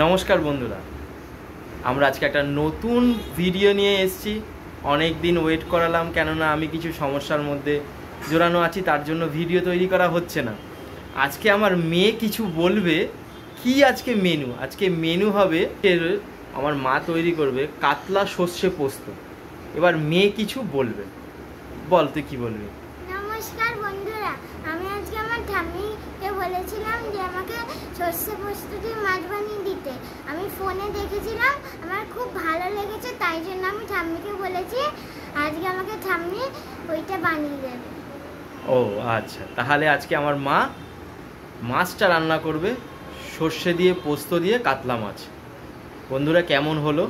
নমস্কার বন্ধুরা, আমরা আজকে একটা নতুন ভিডিও নিয়ে এসেছি। অনেক দিন ওয়েট করালাম, কেননা আমি কিছু সমস্যার মধ্যে জড়ানো আছি, তার জন্য ভিডিও তৈরি করা হচ্ছে না। আজকে আমার মেয়ে কিছু বলবে। কি আজকে মেনু হবে, আমার মা তৈরি করবে কাতলা সর্ষে পোস্ত। এবার মেয়ে কিছু বলবে, বল তুই কি বলবি? নমস্কার বন্ধুরা, আমি আজকে আমার ঠাম্মিকে বলেছিলাম যে আমাকে সর্ষে পোস্ত দিয়ে মাছ বানিয়ে দিতে। আমি ফোনে দেখেছিলাম, আমার খুব ভালো লেগেছে, তাই জন্য আমি ঠাম্মিকে বলেছি আজকে আমাকে ঠাম্মি ওইটা বানিয়ে দেবে। ও আচ্ছা, তাহলে আজকে আমার মা মাছটা রান্না করবে সর্ষে দিয়ে পোস্ত দিয়ে কাতলা মাছ। বন্ধুরা কেমন হলো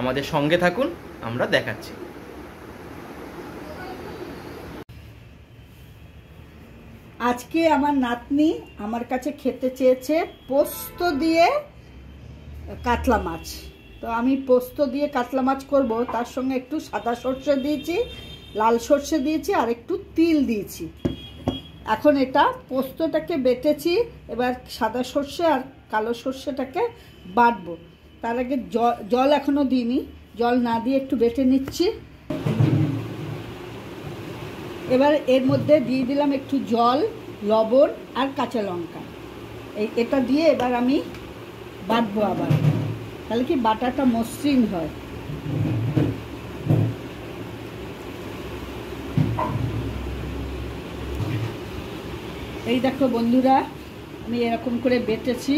আমাদের সঙ্গে থাকুন, আমরা দেখাচ্ছি। আজকে আমার নাতনি আমার কাছে খেতে চেয়েছে পোস্ত দিয়ে কাতলা মাছ। তো আমি পোস্ত দিয়ে কাতলা মাছ করব, তার সঙ্গে একটু সাদা সর্ষে দিয়েছি, লাল সর্ষে দিয়েছি আর একটু তিল দিয়েছি। এখন এটা পোস্তটাকে বেটেছি, এবার সাদা সর্ষে আর কালো সর্ষেটাকে বাটবো। তার আগে জল এখনও দিইনি, জল না দিয়ে একটু বেটে নিচ্ছি। এবার এর মধ্যে দিয়ে দিলাম একটু জল, লবণ আর কাঁচা লঙ্কা। এটা দিয়ে এবার আমি বাটবো আবার, তাহলে কি বাটাটা মসৃণ হয়। এই দেখো বন্ধুরা, আমি এরকম করে বেটেছি।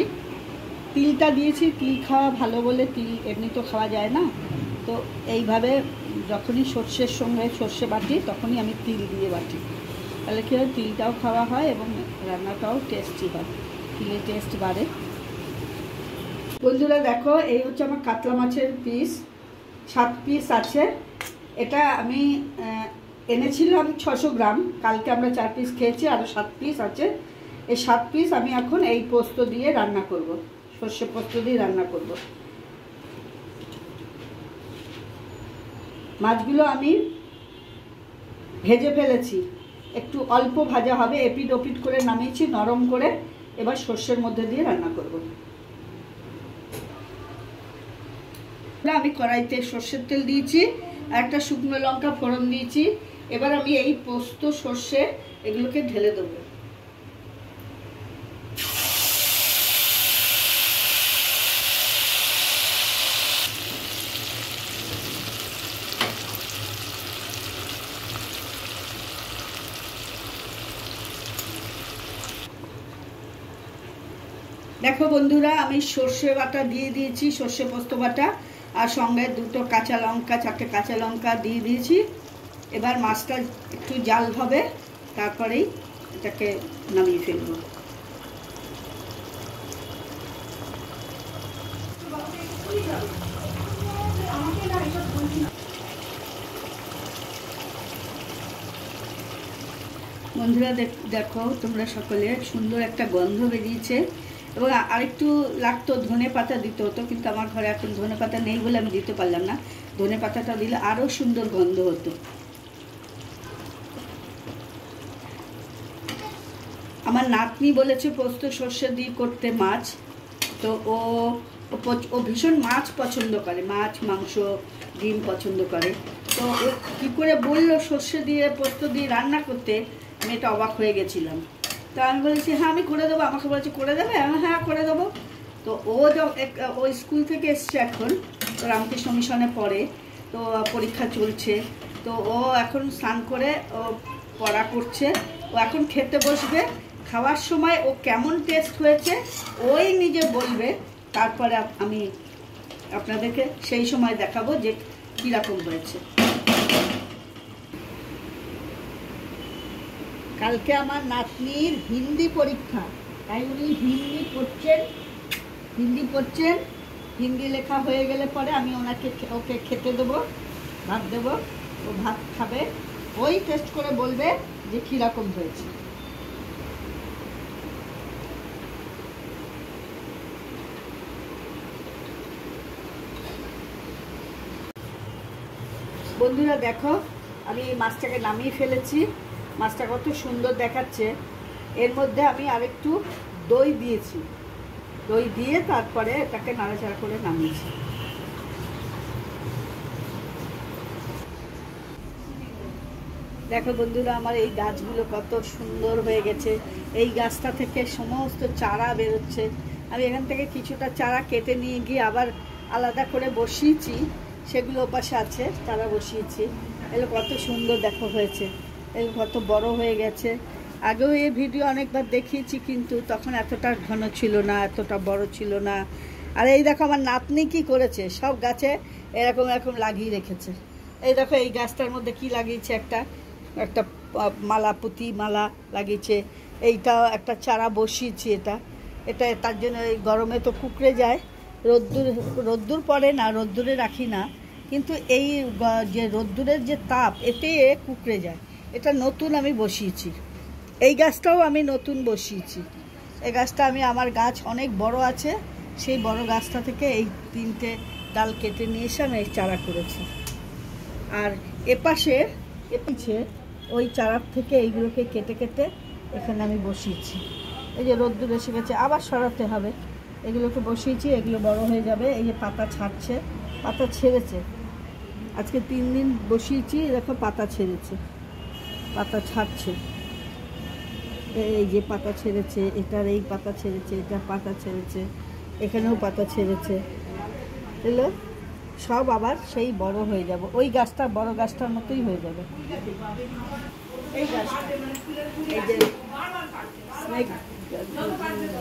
তিলটা দিয়েছি, তিল খাওয়া ভালো বলে, তিল এমনি তো খাওয়া যায় না, তো এইভাবে যখনই সর্ষের সঙ্গে সর্ষে বাটি তখনই আমি তিল দিয়ে বাটি, তাহলে কী হয়, তিলটাও খাওয়া হয় এবং রান্নাটাও টেস্টি হয়, তিলের টেস্ট বাড়ে। বন্ধুরা দেখো, এই হচ্ছে আমার কাতলা মাছের পিস, 7 পিস আছে। এটা আমি এনেছিলাম 600 গ্রাম, কালকে আমরা 4 পিস খেয়েছি, আরও 7 পিস আছে। এই 7 পিস আমি এখন এই পোস্ত দিয়ে রান্না করব, সর্ষে পোস্ত দিয়ে রান্না করব। মাছগুলো আমি ভেজে ফেলেছি, একটু অল্প ভাজা হবে, এপিট ওপিট করে নামিয়েছি নরম করে। এবার সর্ষের মধ্যে দিয়ে রান্না করব। আমি কড়াইতে সর্ষের তেল দিয়েছি আর একটা শুকনো লঙ্কা ফোড়ন দিয়েছি। এবার আমি এই পোস্ত সর্ষে এগুলোকে ঢেলে দেবো। দেখো বন্ধুরা, আমি সর্ষে বাটা দিয়ে দিয়েছি, সর্ষে পোস্ত বাটা, আর সঙ্গে 2টো কাঁচা লঙ্কা, 4টে কাঁচা লঙ্কা দিয়ে দিয়েছি। এবার মাছটা একটু জাল হবে, তারপরেই এটাকে নামিয়ে ফেলব। বন্ধুরা দেখো তোমরা সকলে, সুন্দর একটা গন্ধ বেরিয়েছে, এবং আরেকটু লাগতো, ধনে পাতা দিতে হতো, কিন্তু আমার ঘরে এখন ধনে পাতা নেই বলে আমি দিতে পারলাম না। ধনে পাতাটা দিলে আরও সুন্দর গন্ধ হতো। আমার নাতনি বলেছে পোস্ত সর্ষে দিয়ে করতে মাছ, তো ও ভীষণ মাছ পছন্দ করে, মাছ মাংস ডিম পছন্দ করে। তো ও কী করে বললো সর্ষে দিয়ে পোস্ত দিয়ে রান্না করতে, আমি এটা অবাক হয়ে গেছিলাম। তো আমি বলেছি হ্যাঁ আমি করে দেবো, আমাকে বলেছে করে দেবে, হ্যাঁ করে দেবো। তো ও স্কুল থেকে এসছে এখন, তো রামকৃষ্ণ মিশনে পড়ে, তো পরীক্ষা চলছে, তো ও এখন স্নান করে ও পড়া করছে, ও এখন খেতে বসবে। খাওয়ার সময় ও কেমন টেস্ট হয়েছে ওই নিজে বলবে, তারপরে আমি আপনাদেরকে সেই সময় দেখাবো যে কীরকম হয়েছে। কালকে আমার নাতনির হিন্দি পরীক্ষা, তাই উনি হিন্দি পড়ছেন। হিন্দি লেখা হয়ে গেলে পরে আমি ওকে খেতে দেবো, ভাত দেবো, ও ভাত খাবে, ওই টেস্ট করে বলবে যে কীরকম হয়েছে। বন্ধুরা দেখো, আমি মাছটাকে নামিয়ে ফেলেছি, মাছটা কত সুন্দর দেখাচ্ছে। এর মধ্যে আমি আরেকটু দই দিয়েছি, দই দিয়ে তারপরে এটাকে নাড়াচাড়া করে নামিয়েছি। দেখো বন্ধুরা, আমার এই গাছগুলো কত সুন্দর হয়ে গেছে। এই গাছটা থেকে সমস্ত চারা বেরোচ্ছে। আমি এখান থেকে কিছুটা চারা কেটে নিয়ে গিয়ে আবার আলাদা করে বসিয়েছি, সেগুলো ওপাশে আছে, চারা বসিয়েছি। এগুলো কত সুন্দর দেখো হয়েছে, এগুলো কত বড় হয়ে গেছে। আগেও এই ভিডিও অনেকবার দেখিয়েছি, কিন্তু তখন এতটা ঘন ছিল না, এতটা বড় ছিল না। আর এই দেখো আমার নাতনি কি করেছে, সব গাছে এরকম এরকম লাগিয়ে রেখেছে। এই দেখো এই গাছটার মধ্যে কি লাগিয়েছে, একটা মালা, পুঁতি মালা লাগিয়েছে। এইটাও একটা চারা বসিয়েছি। এটা তার জন্য এই গরমে তো কুকড়ে যায়, রোদ্দুর পড়ে না, রোদ্দুরে রাখি না, কিন্তু এই যে রোদ্দুরের যে তাপ, এতে কুকড়ে যায়। এটা নতুন আমি বসিয়েছি। এই গাছটাও আমি নতুন বসিয়েছি। এই গাছটা আমার গাছ অনেক বড় আছে, সেই বড় গাছটা থেকে এই 3টে ডাল কেটে নিয়ে এসে আমি এই চারা করেছি। আর এপাশে ওই চারার থেকে এইগুলোকে কেটে কেটে এখানে আমি বসিয়েছি। এই যে রোদ্দুর এসে গেছে, আবার সরাতে হবে। এগুলোকে বসিয়েছি, এগুলো বড় হয়ে যাবে। এই যে পাতা ছাড়ছে, পাতা ছেড়েছে, আজকে 3 দিন বসিয়েছি, দেখো পাতা ছেড়েছে, পাতা ছাড়ছে। এই যে পাতা ছেড়েছে, এটার এই পাতা ছেড়েছে, এটার পাতা ছেড়েছে, এখানেও পাতা ছেড়েছে। এগুলো সব আবার সেই বড় হয়ে যাবে, ওই গাছটা বড় গাছটার মতোই হয়ে যাবে। এই গাছটা, এই যে স্নেক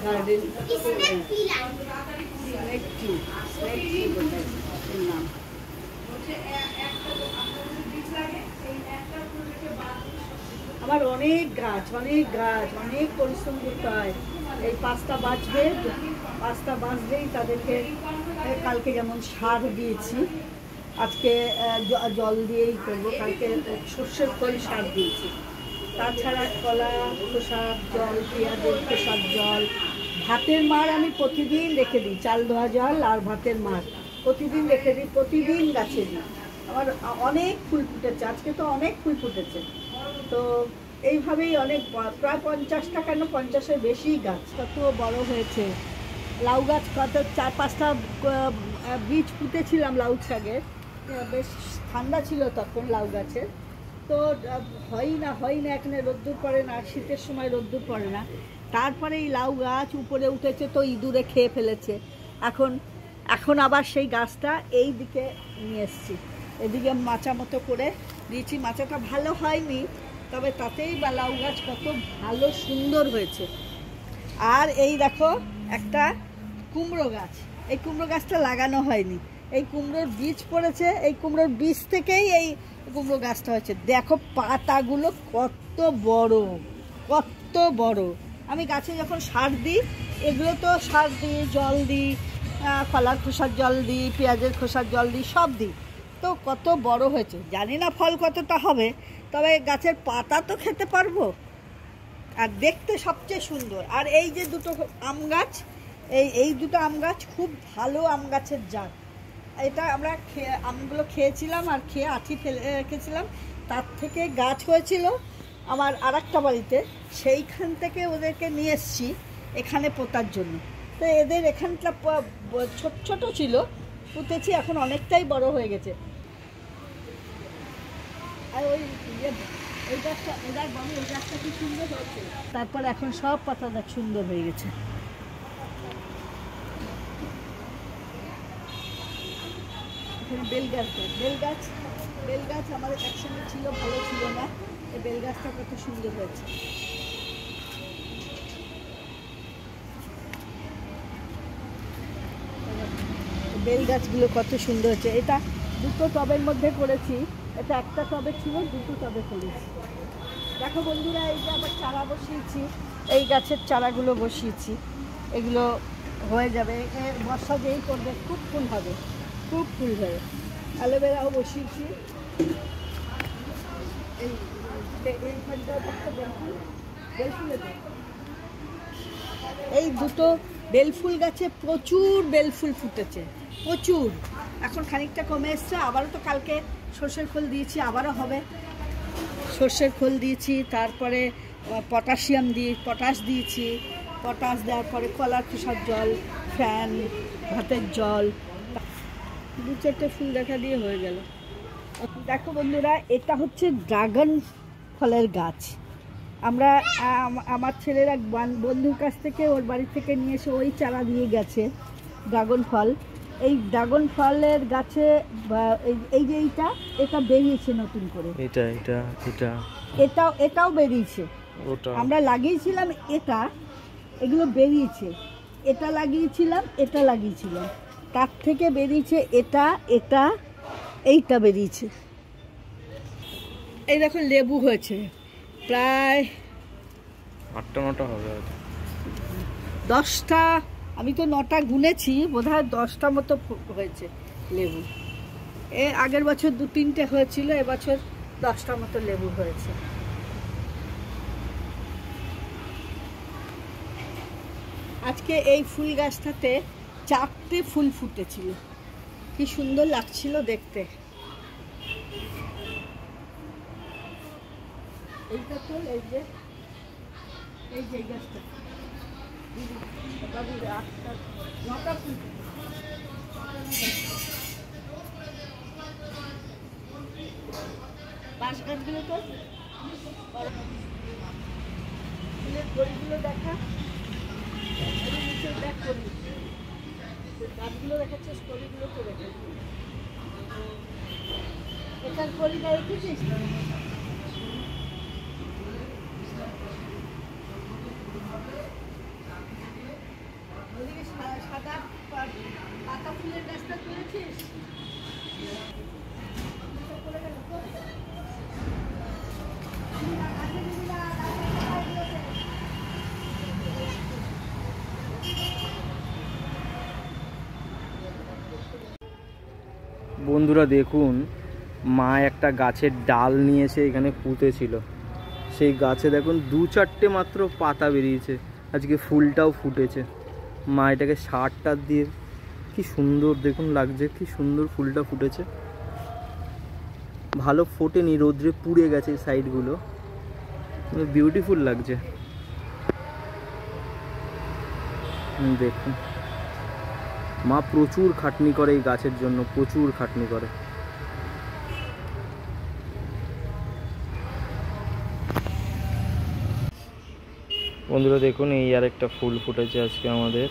গার্ডেন, নাম আমার অনেক গাছ, অনেক পরিশ্রম করতে হয়। এই 5টা বাঁচবেই তাদেরকে। কালকে যেমন সার দিয়েছি, আজকে জল দিয়েই করবো, কালকে সর্ষের খোল সার দিয়েছি। তাছাড়া কলা খোসার জল, পেঁয়াজের খোসার জল, ভাতের মাড় আমি প্রতিদিন রেখে দিই, চাল ধোয়া জল আর ভাতের মাড় প্রতিদিন রেখে দিই, প্রতিদিন গাছে দিই। আমার অনেক ফুল ফুটেছে, আজকে তো অনেক ফুল ফুটেছে। তো এইভাবেই অনেক, প্রায় 50টা, কেন 50-এর বেশি গাছ, কত বড় হয়েছে। লাউ গাছ কত 4-5টা বীজ পুঁতেছিলাম লাউ শাকের, বেশ ঠান্ডা ছিল তখন লাউ গাছের। তো হয় না, এখানে রোদ্দুর পড়ে না, শীতের সময় রোদ্দুর পড়ে না। তারপরে এই লাউ গাছ উপরে উঠেছে, তো ইঁদুরে খেয়ে ফেলেছে। এখন আবার সেই গাছটা এই দিকে নিয়ে এসছি, এদিকে মাচা মতো করে দিয়েছি। মাচাটা ভালো হয়নি, তবে তাতেই বা লাউ গাছ কত ভালো সুন্দর হয়েছে। আর এই দেখো একটা কুমড়ো গাছ, এই কুমড়ো গাছটা লাগানো হয়নি, এই কুমড়োর বীজ পড়েছে, এই কুমড়োর বীজ থেকেই এই কুমড়ো গাছটা হয়েছে। দেখো পাতাগুলো কত বড়। আমি গাছে যখন সার দিই, এগুলো তো সার দিই, জল দিই, কলার খোসার জল দিই, পেঁয়াজের খোসার জল দিই, সব দিই। তো কত বড় হয়েছে, জানি না ফল কতটা হবে, তবে গাছের পাতা তো খেতে পারবো, আর দেখতে সবচেয়ে সুন্দর। আর এই যে দুটো আম গাছ, এই দুটো আম গাছ খুব ভালো আম গাছের জাত। এটা আমরা আমগুলো খেয়েছিলাম, আর খেয়ে আঠি ফেলে রেখেছিলাম। তার থেকে গাছ হয়েছিল আমার আরেকটা বাড়িতে, সেইখান থেকে ওদেরকে নিয়ে এসছি এখানে পোতার জন্য। তো এদের এখানটা ছোট ছিল, পুঁতেছি, এখন অনেকটাই বড় হয়ে গেছে। আর ওই গাছটা, ওই গাছটা কি সুন্দর হয়েছে। তারপর এখন সব পাতাটা সুন্দর হয়ে গেছে। এখানে বেল গাছ আমাদের একসঙ্গে ছিল, ভালো ছিল না। এই বেল গাছটা কত সুন্দর হয়েছে। বেল গাছগুলো কত সুন্দর হয়েছে। এটা 2টো টবের মধ্যে করেছি, এটা একটা টবে ছিল, 2টো টবে করেছি। দেখো বন্ধুরা, এই যে আবার চারা বসিয়েছি, এই গাছের চারাগুলো বসিয়েছি, এগুলো হয়ে যাবে, বর্ষা যেই করবে খুব ফুল হবে। অ্যালোভেরাও বসিয়েছি। এই 2টো বেলফুল গাছে প্রচুর বেলফুল ফুটেছে, প্রচুর। এখন খানিকটা কমে এসছে, আবারও তো কালকে সর্ষের খোল দিয়েছি, আবারও হবে। সর্ষের খোল দিয়েছি, তারপরে পটাশ দিয়েছি, পটাশ দেওয়ার পরে কলার খোসার জল, ফ্যান, ভাতের জল, 2-4টে ফুল দেখা দিয়ে হয়ে গেল। দেখো বন্ধুরা, এটা হচ্ছে ড্রাগন ফলের গাছ। আমরা আমার ছেলের এক বন্ধুর কাছ থেকে, ওর বাড়ি থেকে নিয়ে এসে ওই চারা দিয়ে গেছে ড্রাগন ফল। এই ড্রাগন ফলের গাছে এই যে এটা বেরিয়েছে নতুন করে, এটাও বেরিয়েছে। আমরা লাগিয়েছিলাম এগুলো বেরিয়েছে, এটা লাগিয়েছিলাম, তার থেকে বেরিয়েছে এইটা বেরিয়েছে। এই দেখো লেবু হয়েছে প্রায় 8-9টা হবে, 10টা। আমি তো 9টা গুনেছি, বোধহয় 10টা মতো হয়েছে লেবু। আগের বছর 2-3টে হয়েছিল, এবছর 10টা মতো লেবু হয়েছে। আজকে এই ফুল গাছটাতে 4টে ফুল ফুটেছিল, কি সুন্দর লাগছিল দেখতে। এইটা তো এই যে গাছটা 9টা ফুল। বাঁশ গাছগুলো তো ফুলের কড়িগুলো দেখা, দেখ করি গাছগুলো দেখাচ্ছিস, কড়িগুলো তো দেখা, এটার কড়িটা রেখেছিস। সাদা পাতা ফুলের গাছটা তুলেছিস। বন্ধুরা দেখুন, মা একটা গাছের ডাল নিয়ে এসে এখানে পুঁতেছিল। সেই গাছে দেখুন 2-4টে মাত্র পাতা বেরিয়েছে, আজকে ফুলটাও ফুটেছে। মা এটাকে সার দিয়ে কি সুন্দর দেখুন লাগছে, কি সুন্দর ফুলটা ফুটেছে। ভালো ফোটেনি, রোদ্রে পুড়ে গেছে সাইডগুলো, বিউটিফুল লাগছে। দেখুন, মা প্রচুর খাটনি করে এই গাছের জন্য, প্রচুর খাটনি করে। বন্ধুরা দেখুন, এই আর একটা ফুল ফুটেছে আজকে আমাদের।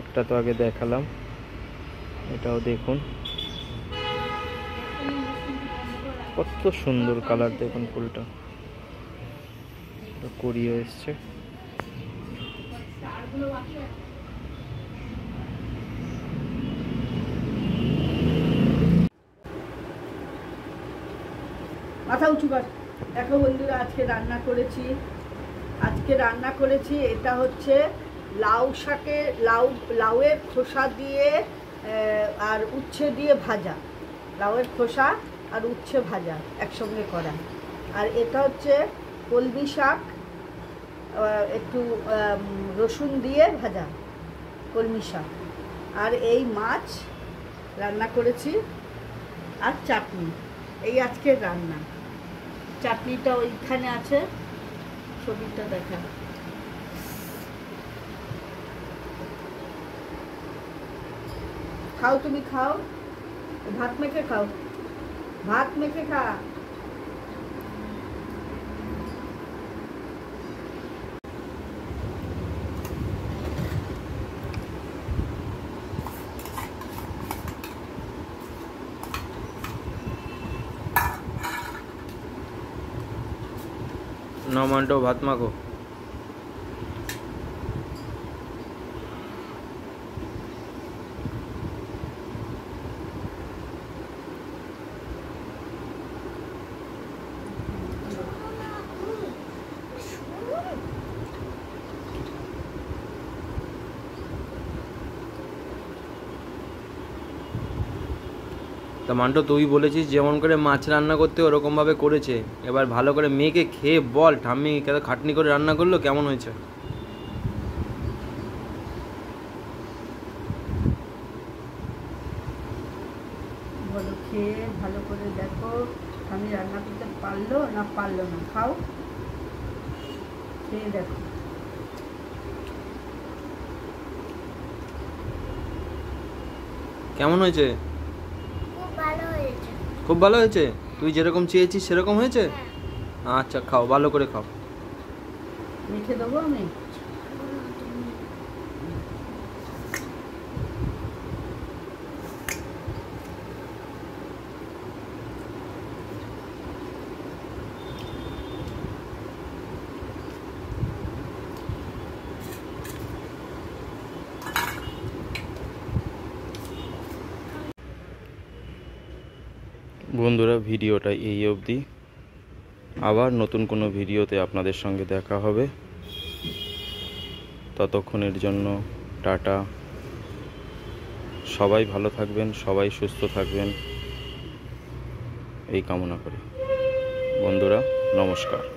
একটা তো আগে দেখালাম, এটাও দেখুন কত সুন্দর কালার। দেখুন ফুলটা করিয়ে এসছে। মাথা উঁচু কর। দেখো বন্ধুরা, আজকে রান্না করেছি এটা হচ্ছে লাউ শাকের লাউয়ের খোসা দিয়ে আর উচ্ছে দিয়ে ভাজা, লাউয়ের খোসা আর উচ্ছে ভাজা একসঙ্গে করা। আর এটা হচ্ছে কলমি শাক, একটু রসুন দিয়ে ভাজা কলমি শাক। আর এই মাছ রান্না করেছি, আর চাটনি। এই আজকের রান্না। চাটনিটা ওইখানে আছে, ছবিটা দেখা। খাও, তুমি খাও, ভাত মেখে খাও, ভাত মেখে খা। না মান্টো, ভাত মাখো। তা মান্টো, তুই বলেছিস যেমন করে মাছ রান্না করতে ওরকমভাবে করেছে, এবার ভালো করে মেয়েকে খেয়ে বল ঠাম্মি কত খাটনি করে রান্না করলো, কেমন হয়েছে। বলো, খেয়ে ভালো করে দেখো আমি রান্না করতে পারলো না। খাও, খেয়ে দেখো। কেমন হয়েছে? খুব ভালো হয়েছে। খুব ভালো হয়েছে। তুই যেরকম চেয়েছিস সেরকম হয়েছে? হ্যাঁ। আচ্ছা, খাও, ভালো করে খাও। মেখে দেবো আমি। বন্ধুরা, ভিডিওটা এই অবধি। আবার নতুন কোনো ভিডিওতে আপনাদের সঙ্গে দেখা হবে। ততক্ষণের জন্য টাটা। সবাই ভালো থাকবেন, সবাই সুস্থ থাকবেন এই কামনা করি। বন্ধুরা, নমস্কার।